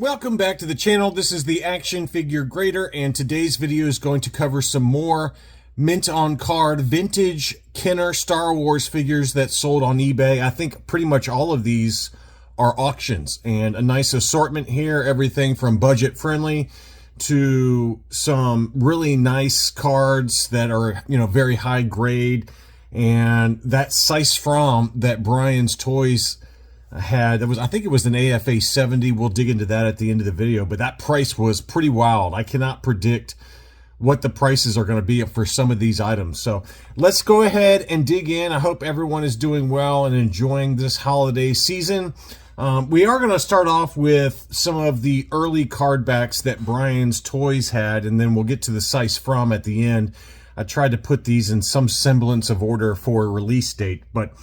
Welcome back to the channel. This is the Action Figure Grader, and today's video is going to cover some more mint on card vintage Kenner Star Wars figures that sold on eBay. I think pretty much all of these are auctions, and a nice assortment here, everything from budget friendly to some really nice cards that are, very high grade. And that Sise Fromm that Brian's Toys had, I think it was an AFA 70. We'll dig into that at the end of the video, but that price was pretty wild. I cannot predict what the prices are going to be for some of these items. So let's go ahead and dig in. I hope everyone is doing well and enjoying this holiday season. We are going to start off with some of the early card backs that Brian's Toys had, and then we'll get to the Sise Fromm at the end. I tried to put these in some semblance of order for a release date, but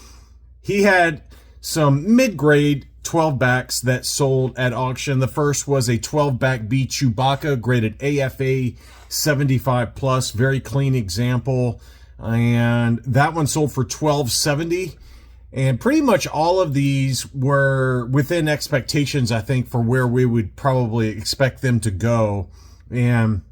he had some mid-grade 12 backs that sold at auction. The first was a 12 back B Chewbacca graded AFA 75 plus, very clean example, and that one sold for $12.70. And pretty much all of these were within expectations, I think, for where we would probably expect them to go. And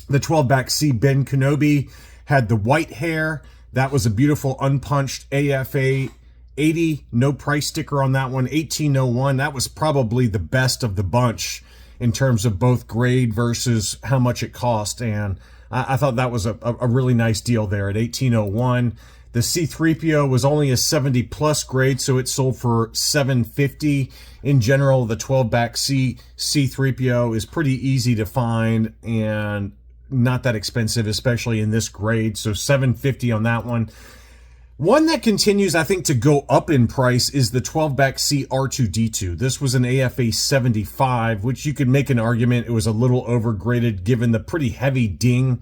the 12 back C Ben Kenobi had the white hair. That was a beautiful unpunched AFA 80, no price sticker on that one, 1801. That was probably the best of the bunch in terms of both grade versus how much it cost. And I thought that was a really nice deal there at 1801. The C3PO was only a 70 plus grade, so it sold for $750. In general, the 12 back C3PO is pretty easy to find and not that expensive, especially in this grade. So $750 on that one. One that continues, I think, to go up in price is the 12 back C R2D2. This was an AFA 75, which you could make an argument it was a little overgraded given the pretty heavy ding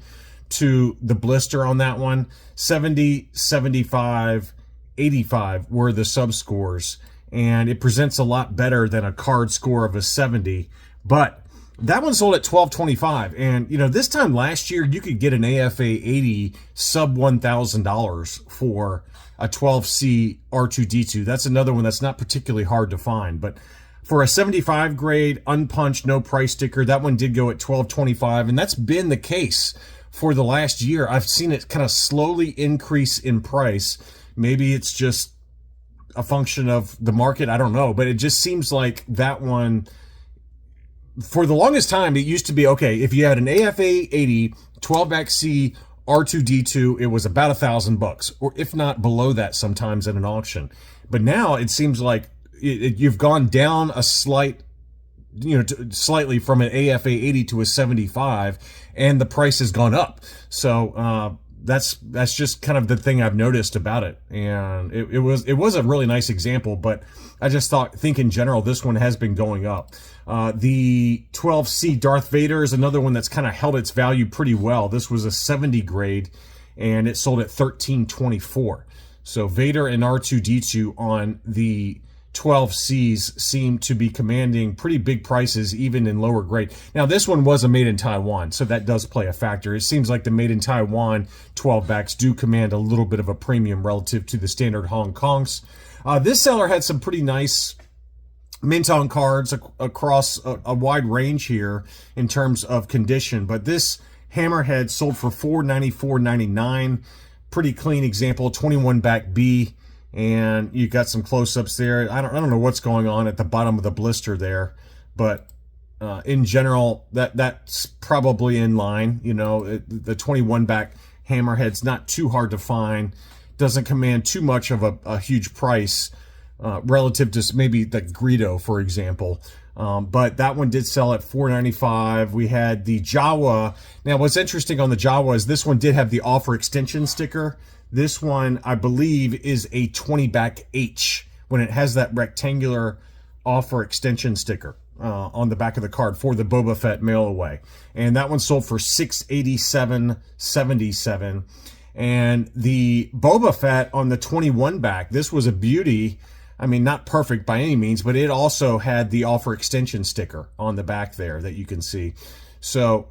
to the blister on that one. 70, 75, 85 were the sub scores, and it presents a lot better than a card score of a 70. But that one sold at $12.25, and this time last year you could get an AFA 80 sub $1,000 for a 12C R2D2. That's another one that's not particularly hard to find, but for a 75 grade unpunched no price sticker, that one did go at $12.25, and that's been the case for the last year. I've seen it kind of slowly increase in price. Maybe it's just a function of the market, I don't know, but it just seems like that one, for the longest time, it used to be, okay, if you had an AFA 80 12 back C R2D2, it was about $1,000, or if not below that sometimes at an auction. But now it seems like you've gone down a slightly from an AFA 80 to a 75, and the price has gone up. So that's just kind of the thing I've noticed about it, and it was a really nice example. But I just think in general this one has been going up. The 12C Darth Vader is another one that's kind of held its value pretty well. This was a 70 grade, and it sold at $13.24. So Vader and R2D2 on the 12Cs seem to be commanding pretty big prices even in lower grade. Now this one was a made in Taiwan, so that does play a factor. It seems like the made in Taiwan 12 backs do command a little bit of a premium relative to the standard Hong Kongs. This seller had some pretty nice mint on cards across a wide range here in terms of condition, but this Hammerhead sold for $494.99. Pretty clean example, 21 back B. And you got some close-ups there. I don't know what's going on at the bottom of the blister there, but in general, that's probably in line. The 21 back Hammerhead's not too hard to find. Doesn't command too much of a huge price relative to maybe the Greedo, for example. But that one did sell at $495. We had the Jawa. Now, what's interesting on the Jawa is this one did have the offer extension sticker. This one, I believe, is a 20 back H when it has that rectangular offer extension sticker on the back of the card for the Boba Fett mail away. And that one sold for $687.77. And the Boba Fett on the 21 back, this was a beauty. I mean, not perfect by any means, but it also had the offer extension sticker on the back there that you can see. So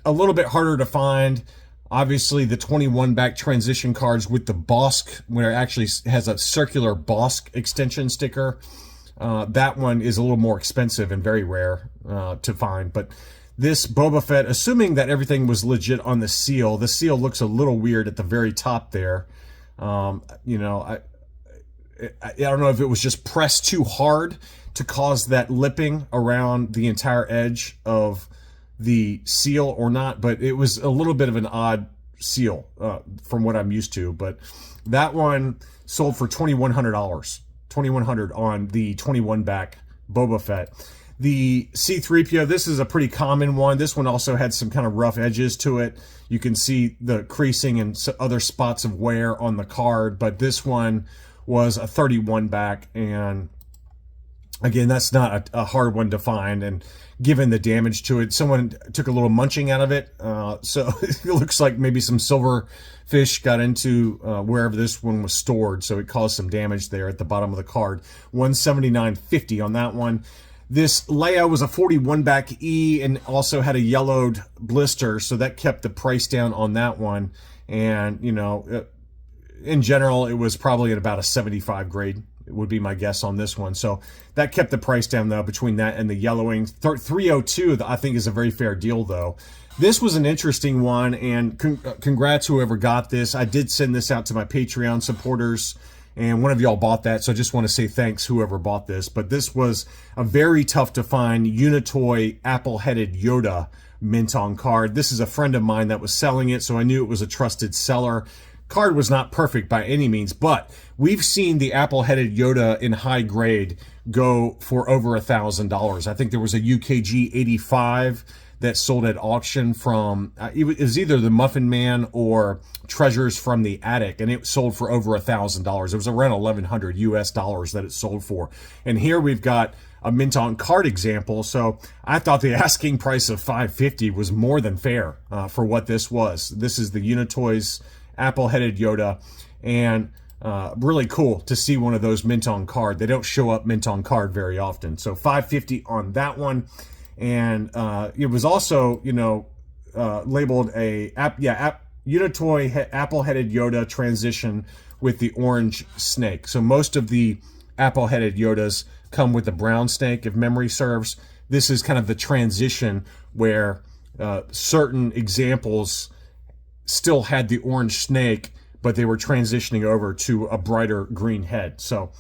a little bit harder to find. Obviously, the 21 back transition cards with the Bosk, where it actually has a circular Bosk extension sticker, that one is a little more expensive and very rare to find. But this Boba Fett, assuming that everything was legit on the seal looks a little weird at the very top there. You know, I don't know if it was just pressed too hard to cause that lipping around the entire edge of the seal or not, but it was a little bit of an odd seal from what I'm used to. But that one sold for $2,100, $2,100 on the 21 back Boba Fett. The C-3PO, this is a pretty common one. This one also had some kind of rough edges to it. You can see the creasing and other spots of wear on the card, but this one was a 31 back, and again, that's not a hard one to find, and given the damage to it, someone took a little munching out of it, so it looks like maybe some silver fish got into wherever this one was stored, so it caused some damage there at the bottom of the card. $179.50 on that one. This Leia was a 41 back E and also had a yellowed blister, so that kept the price down on that one. And, you know, in general, it was probably at about a 75 grade, it would be my guess on this one. So that kept the price down, though, between that and the yellowing. 302, I think, is a very fair deal, though. This was an interesting one, and congrats whoever got this. I did send this out to my Patreon supporters, and one of y'all bought that, so I just want to say thanks whoever bought this. But this was a very tough to find Unitoy apple-headed Yoda mint on card. This is a friend of mine that was selling it, so I knew it was a trusted seller. Card was not perfect by any means, but we've seen the apple-headed Yoda in high grade go for over $1,000. I think there was a UKG 85 that sold at auction from, it was either the Muffin Man or Treasures from the Attic, and it sold for over $1,000. It was around 1,100 US dollars that it sold for. And here we've got a mint on card example, so I thought the asking price of $550 was more than fair for what this was. This is the Unitoy's apple-headed Yoda, and really cool to see one of those mint on card. They don't show up mint on card very often. So $550 on that one. And it was also, you know, labeled a Unitoy apple-headed Yoda transition with the orange snake. So most of the apple-headed Yodas come with the brown snake, if memory serves. This is kind of the transition where certain examples still had the orange snake, but they were transitioning over to a brighter green head. So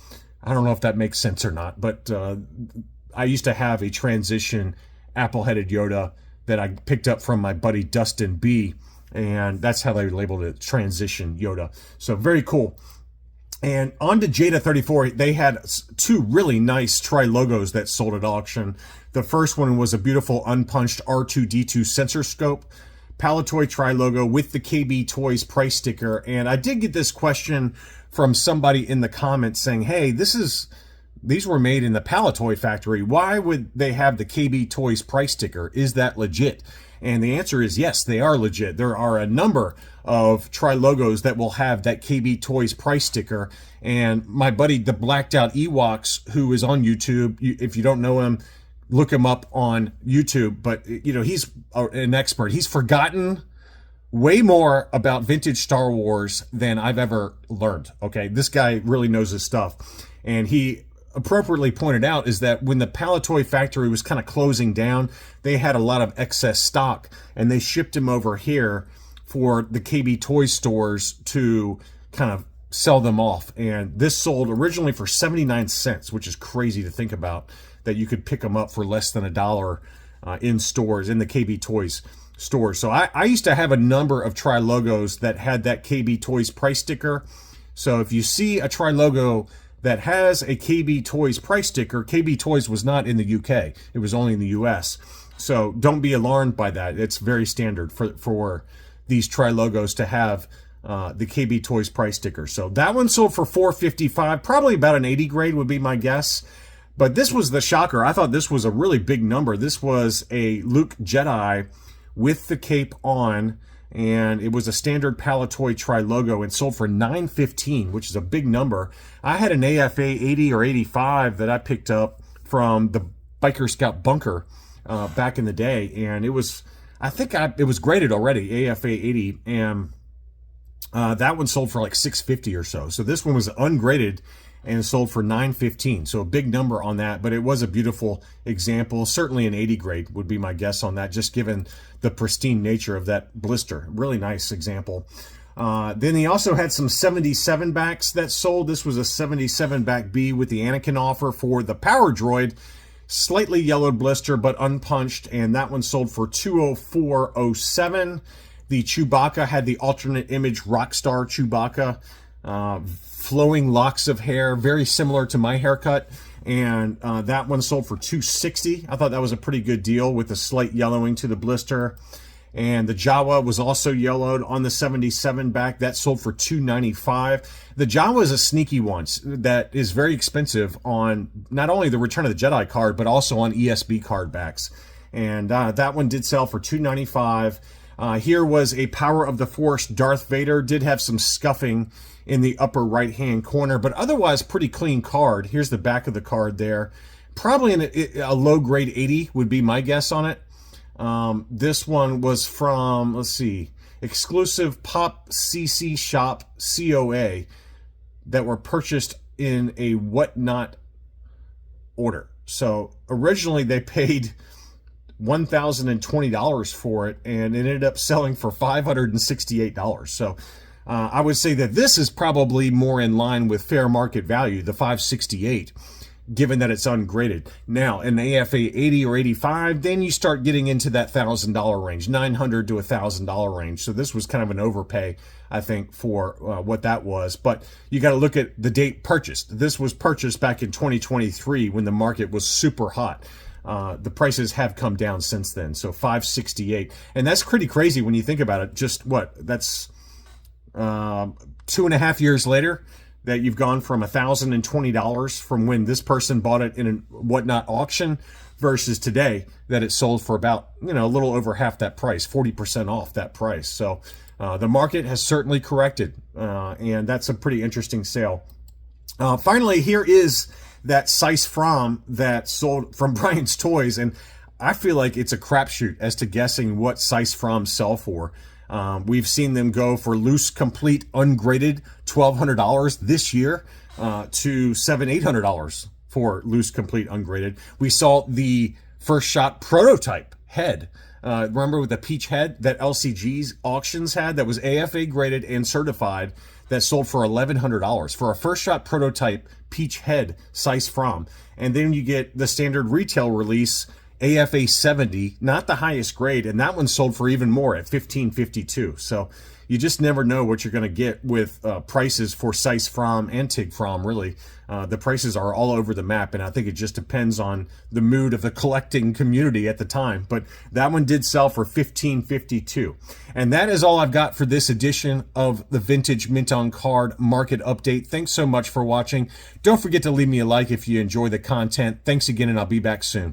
I don't know if that makes sense or not, but I used to have a transition apple-headed Yoda that I picked up from my buddy Dustin B, and that's how they labeled it, transition Yoda. So very cool. And on to Jada 34, they had two really nice tri-logos that sold at auction. The first one was a beautiful unpunched R2-D2 sensor scope, Palatoy tri-logo with the KB Toys price sticker. And I did get this question from somebody in the comments saying, hey, these were made in the Palatoy factory. Why would they have the KB Toys price sticker? Is that legit? And the answer is yes, they are legit. There are a number of tri-logos that will have that KB Toys price sticker. And my buddy, the Blacked Out Ewoks, who is on YouTube, if you don't know him, look him up on YouTube. But, you know, he's an expert. He's forgotten way more about vintage Star Wars than I've ever learned. Okay, this guy really knows his stuff. And he appropriately pointed out is that when the Palatoy factory was kind of closing down, they had a lot of excess stock, and they shipped them over here for the KB Toys stores to kind of sell them off. And this sold originally for 79 cents, which is crazy to think about, that you could pick them up for less than $1 in stores, in the KB Toys stores. So I used to have a number of tri-logos that had that KB Toys price sticker. So if you see a tri-logo that has a KB Toys price sticker, KB Toys was not in the UK. It was only in the US. So don't be alarmed by that. It's very standard for these tri-logos to have the KB Toys price sticker. So that one sold for $455, probably about an 80 grade would be my guess. But this was the shocker. I thought this was a really big number. This was a Luke Jedi with the cape on, and it was a standard Palatoy tri-logo and sold for $915, which is a big number. I had an AFA 80 or 85 that I picked up from the Biker Scout bunker back in the day, and it was, it was graded already, AFA 80, and that one sold for like $650 or so. So this one was ungraded and sold for $9.15. So a big number on that, but it was a beautiful example. Certainly an 80 grade would be my guess on that, just given the pristine nature of that blister. Really nice example. Then he also had some 77 backs that sold. This was a 77 back B with the Anakin offer for the Power Droid. Slightly yellowed blister, but unpunched, and that one sold for $204.07. The Chewbacca had the alternate image Rockstar Chewbacca. Flowing locks of hair, very similar to my haircut, and that one sold for $260. I thought that was a pretty good deal with a slight yellowing to the blister. And the Jawa was also yellowed on the 77 back. That sold for $295. The Jawa is a sneaky one that is very expensive on not only the Return of the Jedi card, but also on ESB card backs. And that one did sell for $295. Here was a Power of the Force Darth Vader. Did have some scuffing in the upper right-hand corner, but otherwise pretty clean card. Here's the back of the card there. Probably a low-grade 80 would be my guess on it. This one was from, let's see, exclusive Pop CC Shop COA that were purchased in a whatnot order. So originally they paid $1,020 for it, and it ended up selling for $568. So I would say that this is probably more in line with fair market value, the $568, given that it's ungraded. Now, an AFA 80 or 85, then you start getting into that $1,000 range, $900 to $1,000 range. So this was kind of an overpay, I think, for what that was. But you got to look at the date purchased. This was purchased back in 2023 when the market was super hot. The prices have come down since then. So $568. And that's pretty crazy when you think about it. Just what? That's 2.5 years later that you've gone from $1,020 from when this person bought it in a whatnot auction versus today that it sold for about, a little over half that price, 40% off that price. So the market has certainly corrected, and that's a pretty interesting sale. Finally, here is that Sise Fromm that sold from Brian's Toys, and I feel like it's a crapshoot as to guessing what Sise Fromm sell for. We've seen them go for loose, complete, ungraded, $1,200 this year to $700-800 for loose, complete, ungraded. We saw the first shot prototype head. Remember with the peach head that LCG's auctions had that was AFA graded and certified that sold for $1,100 for a first shot prototype peach head Sise Fromm. And then you get the standard retail release AFA 70, not the highest grade, and that one sold for even more at $1,552. So you just never know what you're going to get with prices for Sise Fromm and Tig Fromm, really. The prices are all over the map, and I think it just depends on the mood of the collecting community at the time. But that one did sell for $1,552. And that is all I've got for this edition of the Vintage Mint on Card Market Update. Thanks so much for watching. Don't forget to leave me a like if you enjoy the content. Thanks again, and I'll be back soon.